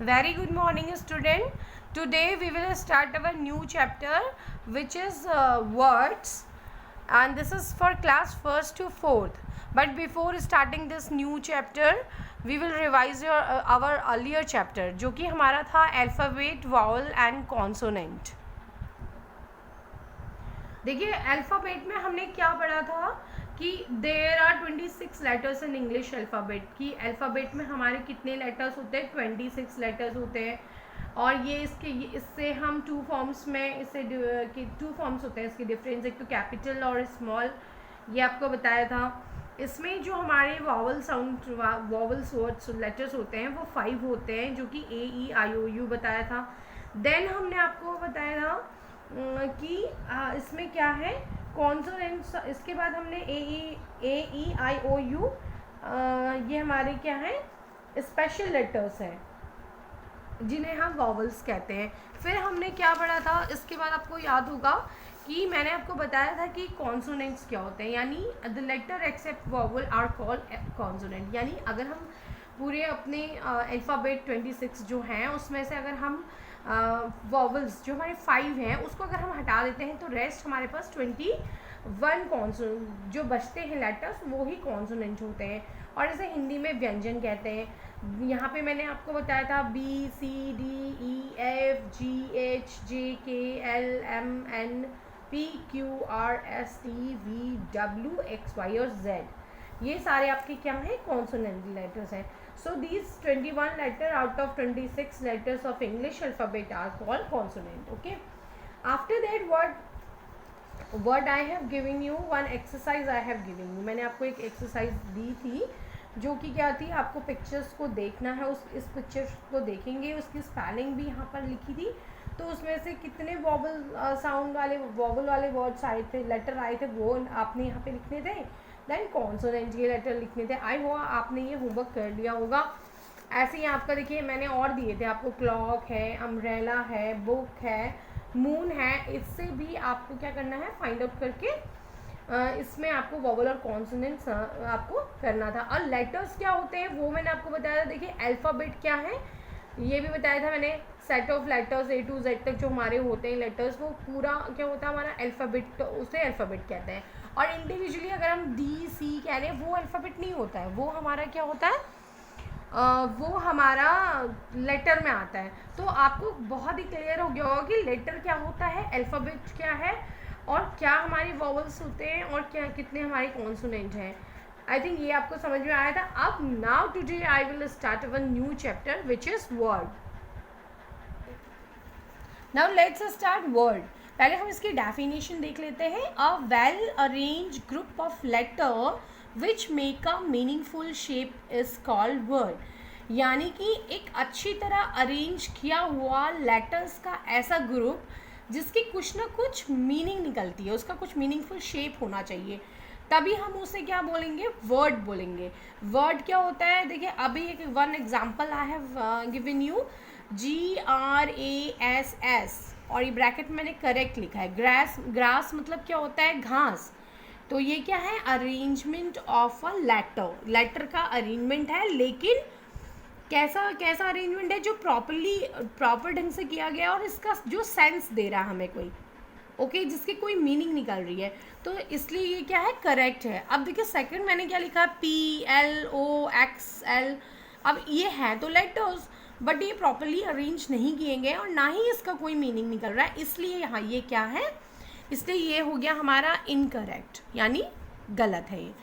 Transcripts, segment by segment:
Very good morning, student. Today we will start our new chapter, which is words, and this is for class 1st to 4th. But before starting this new chapter, we will revise our earlier chapter, जो कि हमारा था alphabet, vowel and consonant. देखिए alphabet में हमने क्या पढ़ा था कि there are 26 letters in English alphabet. की अल्फ़ाबेट में हमारे कितने लेटर्स होते हैं? 26 लेटर्स होते हैं. और ये इससे हम टू फॉर्म्स में इससे टू फॉर्म्स होते हैं इसके डिफरेंस, एक तो कैपिटल और स्मॉल, ये आपको बताया था. इसमें जो हमारे वॉवल्स वर्ड्स लेटर्स होते हैं वो 5 होते हैं, जो कि AEIOU बताया था. देन हमने आपको बताया था कि इसमें क्या है कॉन्सोनेंट्स. इसके बाद हमने AEIOU ये हमारे क्या है स्पेशल लेटर्स हैं जिन्हें हम वॉवल्स कहते हैं. फिर हमने क्या पढ़ा था इसके बाद आपको याद होगा कि मैंने आपको बताया था कि कॉन्सोनेंट्स क्या होते हैं, यानी the letter except vowel are called consonant. यानी अगर हम पूरे अपने अल्फ़ाबेट 26 जो हैं उसमें से अगर हम वॉवल्स जो हमारे 5 हैं उसको अगर हम हटा देते हैं तो रेस्ट हमारे पास 21 कॉन्सोनेंट जो बचते हैं लेटर्स वो ही कॉन्सोनेंट होते हैं. और इसे हिंदी में व्यंजन कहते हैं. यहाँ पे मैंने आपको बताया था BCDEFGHJKLMNPQRSTVWXY और Z, ये सारे आपके क्या हैं कॉन्सोनेंट लेटर्स हैं. So these 21 letters out of 26 letters of English alphabet are called consonant. Okay. After that, what I have given you, one exercise I have given you. मैंने आपको एक exercise दी थी जो कि क्या थी, आपको पिक्चर्स को देखना है. इस पिक्चर्स को देखेंगे, उसकी स्पेलिंग भी यहाँ पर लिखी थी. तो उसमें से कितने वॉवल वाले वर्ड्स आए थे, लेटर आए थे, वो आपने यहाँ पे लिखने थे. देन कॉन्सोनेंट ये लेटर लिखने थे. आई होप आपने ये होमवर्क कर लिया होगा. ऐसे ही आपका देखिए मैंने और दिए थे आपको, क्लॉक है, अम्ब्रेला है, बुक है, मून है. इससे भी आपको क्या करना है फाइंड आउट करके इसमें आपको वॉवल और कॉन्सोनेंट्स आपको करना था. और लेटर्स क्या होते हैं वो मैंने आपको बताया था. देखिए अल्फ़ाबेट क्या है ये भी बताया था मैंने. Set of letters A to Z तक जो हमारे होते हैं लेटर्स, वो पूरा क्या होता है हमारा अल्फ़ाबेट, उसे अल्फ़ाबेट कहते हैं. और इंडिविजुअली अगर हम D-C कह रहे हैं वो अल्फ़ाबेट नहीं होता है, वो हमारा क्या होता है वो हमारा लेटर में आता है. तो आपको बहुत ही क्लियर हो गया होगा कि लेटर क्या होता है, अल्फ़ाबेट क्या है, और क्या हमारी वॉवल्स होते हैं, और क्या कितने हमारे कॉन्सोनेंट हैं. आई थिंक ये आपको समझ में आया था. अब now today I will start our new chapter which is word. Now let's start word. पहले हम इसकी डेफिनेशन देख लेते हैं. A well arrange group of letter which make a meaningful shape is called word. यानी कि एक अच्छी तरह अरेंज किया हुआ लेटर्स का ऐसा ग्रुप जिसकी कुछ ना कुछ मीनिंग निकलती है, उसका कुछ मीनिंगफुल शेप होना चाहिए, तभी हम उसे क्या बोलेंगे, वर्ड बोलेंगे. वर्ड क्या होता है, देखिए अभी एक one example I have given you, GRASS, और ये ब्रैकेट में मैंने करेक्ट लिखा है. ग्रास मतलब क्या होता है, घास. तो ये क्या है, arrangement of a letter. Letter का अरेंजमेंट है, लेकिन कैसा अरेंजमेंट है, जो प्रॉपर ढंग से किया गया और इसका जो सेंस दे रहा है हमें कोई, ओके, जिसकी कोई मीनिंग निकल रही है. तो इसलिए ये क्या है, करेक्ट है. अब देखिए सेकंड मैंने क्या लिखा, PLOXL. अब ये है तो लेटर्स, बट ये प्रॉपरली अरेंज नहीं किए गए और ना ही इसका कोई मीनिंग निकल रहा है, इसलिए यहाँ ये क्या है, इसलिए ये हो गया हमारा इनकरेक्ट, यानी गलत है ये.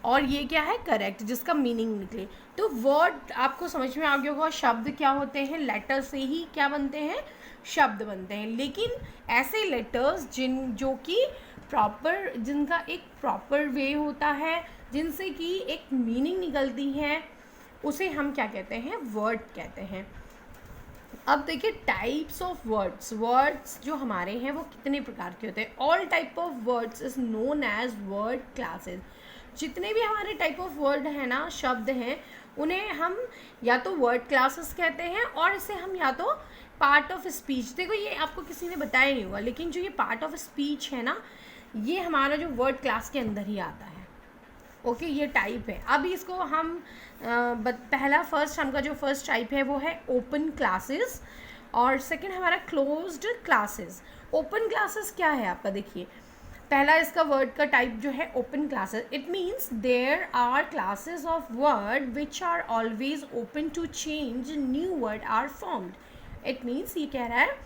और ये क्या है, करेक्ट, जिसका मीनिंग निकले. तो वर्ड आपको समझ में आ गया होगा. शब्द क्या होते हैं, लेटर से ही क्या बनते हैं, शब्द बनते हैं. लेकिन ऐसे लेटर्स जो कि प्रॉपर, जिनका एक प्रॉपर वे होता है, जिनसे कि एक मीनिंग निकलती है, उसे हम क्या कहते हैं, वर्ड कहते हैं. अब देखिए टाइप्स ऑफ वर्ड्स जो हमारे हैं वो कितने प्रकार के होते हैं. All type of words is known as word classes. जितने भी हमारे टाइप ऑफ वर्ड हैं ना, शब्द हैं, उन्हें हम या तो वर्ड क्लासेस कहते हैं, और इसे हम या तो पार्ट ऑफ स्पीच. देखो ये आपको किसी ने बताया नहीं होगा, लेकिन जो ये पार्ट ऑफ स्पीच है ना, ये हमारा जो वर्ड क्लास के अंदर ही आता है. ओके ये टाइप है। अब इसको हम पहला फर्स्ट हमका जो फर्स्ट टाइप है वो है ओपन क्लासेस, और सेकंड हमारा क्लोज्ड क्लासेस। ओपन क्लासेस क्या है आपका, देखिए पहला इसका वर्ड का टाइप जो है open classes, it means there are classes of word which are always open to change, new word are formed. It means ये कह रहा है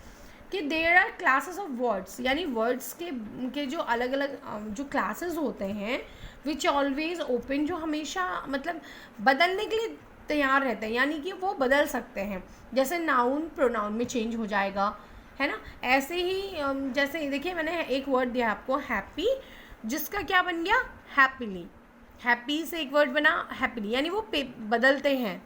कि there are classes of words, यानी वर्ड्स के जो अलग अलग जो क्लासेस होते हैं विच ऑलवेज ओपन, जो हमेशा मतलब बदलने के लिए तैयार रहते हैं, यानी कि वो बदल सकते हैं। जैसे नाउन प्रोनाउन में चेंज हो जाएगा, है ना। ऐसे ही जैसे देखिए मैंने एक वर्ड दिया आपको हैप्पी, जिसका क्या बन गया हैप्पीली। हैप्पी से एक वर्ड बना हैप्पीली, यानी वो बदलते हैं।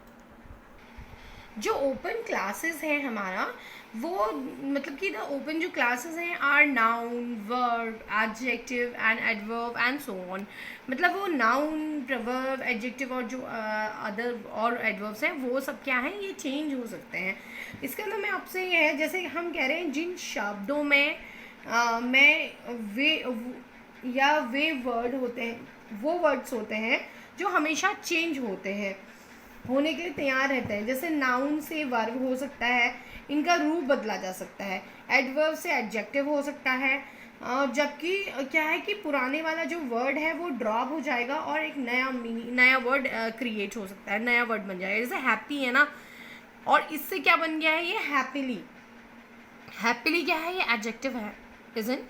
जो ओपन क्लासेस है हमारा वो मतलब कि द ओपन जो क्लासेस हैं are noun, verb, adjective and adverb and so on. मतलब वो नाउन, प्रवर्ब, एडजेक्टिव और जो अदर और एडवर्ब्स हैं वो सब क्या हैं, ये चेंज हो सकते हैं। इसका मतलब मैं आपसे ये है, जैसे हम कह रहे हैं जिन शब्दों में वे वर्ड होते हैं, वो वर्ड्स होते हैं जो हमेशा चेंज होते हैं, होने के लिए तैयार रहते हैं। जैसे नाउन से वर्ब हो सकता है, इनका रूप बदला जा सकता है। एडवर्ब से एडजेक्टिव हो सकता है, जबकि क्या है कि पुराने वाला जो वर्ड है वो ड्रॉप हो जाएगा और एक नया वर्ड क्रिएट हो सकता है, नया वर्ड बन जाएगा। जैसे हैप्पी है ना, और इससे क्या बन गया है ये हैप्पीली। हैप्पीली क्या है, ये एडजेक्टिव है, इजंट,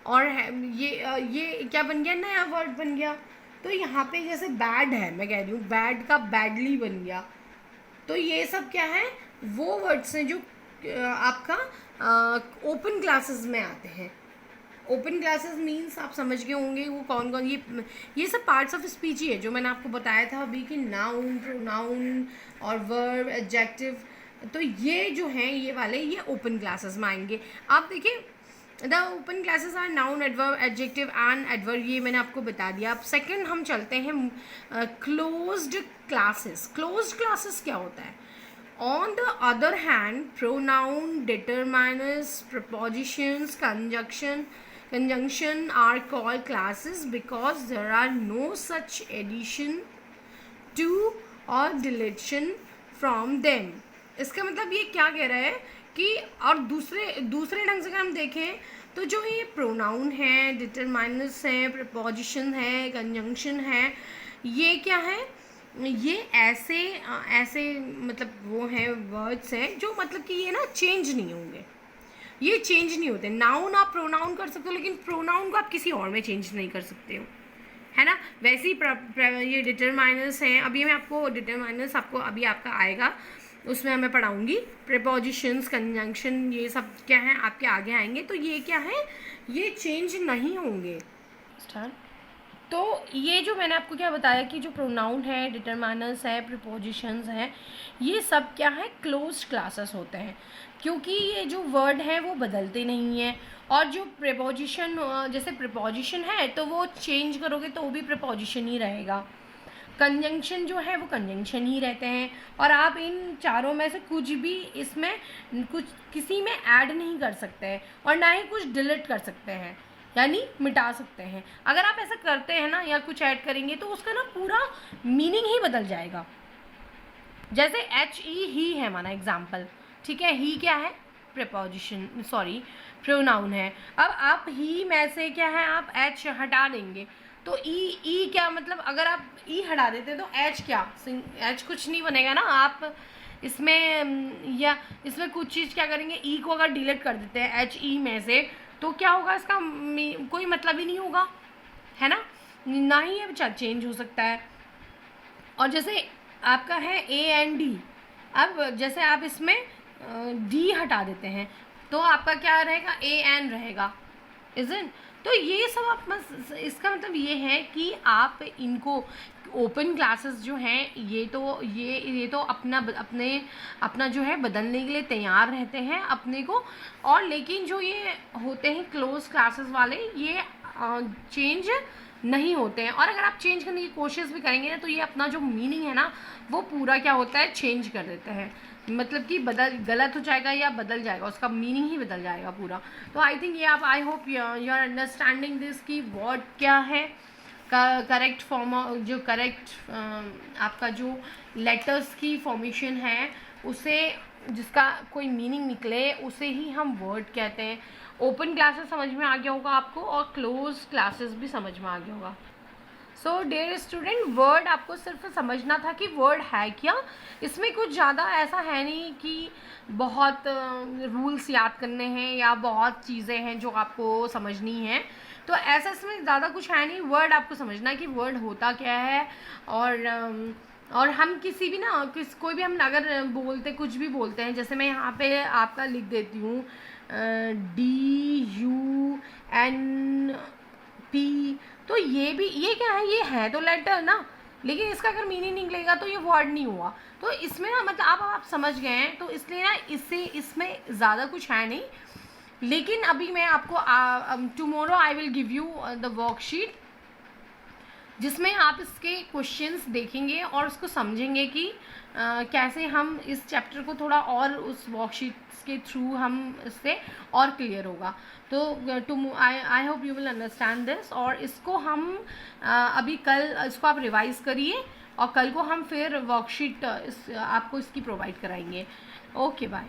और ये क्या बन गया, नया वर्ड बन गया। तो यहाँ पे जैसे बैड है, मैं कह रही हूँ बैड का बैडली बन गया। तो ये सब क्या है, वो वर्ड्स हैं जो आपका ओपन क्लासेस में आते हैं। ओपन क्लासेस मीन्स आप समझ गए होंगे वो कौन कौन, ये सब पार्ट्स ऑफ स्पीच ही है जो मैंने आपको बताया था अभी कि नाउन, प्रोनाउन और वर्ब, एडजेक्टिव। तो ये जो हैं ये वाले ये ओपन क्लासेस में आएंगे। आप देखिए the open classes are noun, adverb, adjective and adverb, ये मैंने आपको बता दिया। अब सेकंड हम चलते हैं क्लोज्ड क्लासेस। क्लोज्ड क्लासेस क्या होता है? On the other hand, pronoun, determiners, prepositions, conjunction are called classes because there are no such addition to or deletion from them. इसका मतलब ये क्या कह रहा है कि और दूसरे ढंग से अगर हम देखें तो जो ये प्रोनाउन है, डिटरमाइनर्स हैं, प्रपोजिशन है, कंजंक्शन है, ये क्या है, ये ऐसे मतलब वो हैं वर्ड्स हैं जो मतलब कि ये ना चेंज नहीं होंगे, ये चेंज नहीं होते। नाउन आप प्रोनाउन कर सकते हो, लेकिन प्रोनाउन को आप किसी और में चेंज नहीं कर सकते हो, है ना। वैसे ही ये डिटरमाइनर्स हैं, अभी मैं आपको डिटरमाइनर्स आपको अभी आपका आएगा, उसमें मैं पढ़ाऊँगी। प्रीपोजिशंस, कंजंक्शन, ये सब क्या है आपके आगे आएंगे। तो ये क्या है, ये चेंज नहीं होंगे। तो ये जो मैंने आपको क्या बताया कि जो प्रोनाउन है, डिटरमाइनर्स है, प्रीपोजिशंस हैं, ये सब क्या है क्लोज्ड क्लासेस होते हैं, क्योंकि ये जो वर्ड हैं वो बदलते नहीं हैं। और जो प्रीपोजिशन, जैसे प्रीपोजिशन है तो वो चेंज करोगे तो वो भी प्रीपोजिशन ही रहेगा। कंजंक्शन जो है वो कंजंक्शन ही रहते हैं, और आप इन चारों में से कुछ भी इसमें कुछ किसी में ऐड नहीं कर सकते हैं, और ना ही कुछ डिलीट कर सकते हैं, यानी मिटा सकते हैं। अगर आप ऐसा करते हैं ना या कुछ ऐड करेंगे तो उसका ना पूरा मीनिंग ही बदल जाएगा। जैसे ही है माना एग्जाम्पल, ठीक है, ही क्या है, प्रीपोजिशन, प्रोनाउन है। अब आप ही में से क्या है, आप एच हटा देंगे तो ई क्या मतलब, अगर आप ई हटा देते तो एच कुछ नहीं बनेगा ना। आप इसमें या इसमें कुछ चीज़ क्या करेंगे, ई को अगर डिलीट कर देते हैं एच ई में से तो क्या होगा, इसका कोई मतलब ही नहीं होगा, है ना ही ये चेंज हो सकता है। और जैसे आपका है ए एंड डी, अब जैसे आप इसमें डी हटा देते हैं तो आपका क्या रहेगा, ए एन रहेगा, इज़न्ट। तो ये सब आप इसका मतलब ये है कि आप इनको ओपन क्लासेस जो हैं ये तो अपना जो है बदलने के लिए तैयार रहते हैं अपने को। और लेकिन जो ये होते हैं क्लोज क्लासेस वाले, ये चेंज नहीं होते हैं। और अगर आप चेंज करने की कोशिश भी करेंगे ना तो ये अपना जो मीनिंग है ना वो पूरा क्या होता है, चेंज कर देता है। मतलब कि गलत हो जाएगा या बदल जाएगा, उसका मीनिंग ही बदल जाएगा पूरा। तो आई थिंक ये आप, I hope you are understanding this कि वर्ड क्या है, करेक्ट फॉर्म, जो करेक्ट आपका जो लेटर्स की फॉर्मेशन है उसे, जिसका कोई मीनिंग निकले उसे ही हम वर्ड कहते हैं। ओपन क्लासेस समझ में आ गया होगा आपको और क्लोज क्लासेस भी समझ में आ गया होगा। सो डियर स्टूडेंट, वर्ड आपको सिर्फ समझना था कि वर्ड है क्या। इसमें कुछ ज़्यादा ऐसा है नहीं कि बहुत रूल्स याद करने हैं या बहुत चीज़ें हैं जो आपको समझनी हैं, तो ऐसा इसमें ज़्यादा कुछ है नहीं। वर्ड आपको समझना है कि वर्ड होता क्या है, और हम किसी भी ना कोई भी हम अगर बोलते कुछ भी बोलते हैं, जैसे मैं यहाँ पे आपका लिख देती हूँ DUNP, तो ये क्या है, ये है तो लेटर ना, लेकिन इसका अगर मीनिंग निकलेगा तो ये वर्ड नहीं हुआ। तो इसमें ना मतलब आप समझ गए हैं, तो इसलिए ना इसमें ज़्यादा कुछ है नहीं। लेकिन अभी मैं आपको tomorrow I will give you the worksheet, जिसमें आप इसके क्वेश्चंस देखेंगे और उसको समझेंगे कि कैसे हम इस चैप्टर को थोड़ा और उस वर्कशीट्स के थ्रू हम इससे और क्लियर होगा। तो आई hope you will understand this. और इसको हम अभी कल इसको आप रिवाइज करिए और कल को हम फिर वर्कशीट आपको इसकी प्रोवाइड कराएंगे। Okay bye.